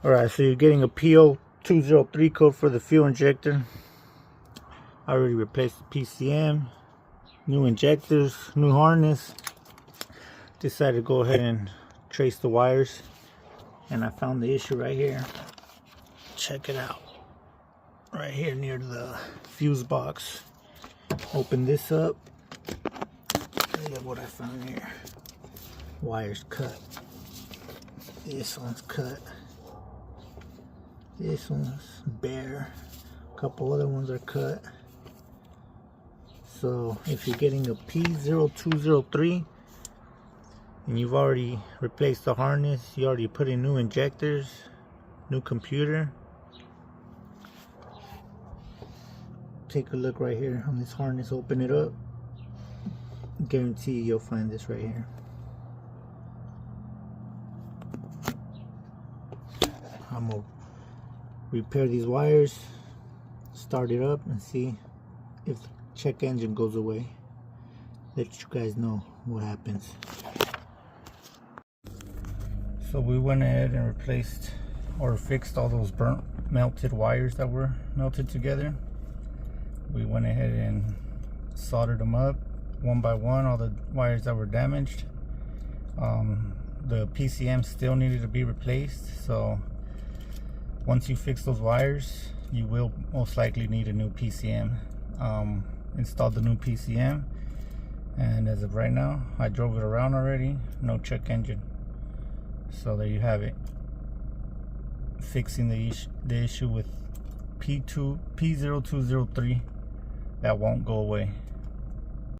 Alright, so you're getting a P0203 code for the fuel injector. I already replaced the PCM, new injectors, new harness. Decided to go ahead and trace the wires, and I found the issue right here. Check it out. Right here near the fuse box. Open this up. Look what I found here. Wires cut. This one's cut. This one's bare. A couple other ones are cut. So if you're getting a P0203 and you've already replaced the harness, you already put in new injectors, new computer, take a look right here on this harness. Open it up. Guarantee you'll find this right here. I'm gonna repair these wires, start it up, and see if the check engine goes away. Let you guys know what happens. So we went ahead and replaced or fixed all those burnt melted wires that were melted together. We went ahead and soldered them up one by one, all the wires that were damaged. The PCM still needed to be replaced, so once you fix those wires, you will most likely need a new PCM. Installed the new PCM, and as of right now, I drove it around already. No check engine. So there you have it. Fixing the issue with P0203 that won't go away.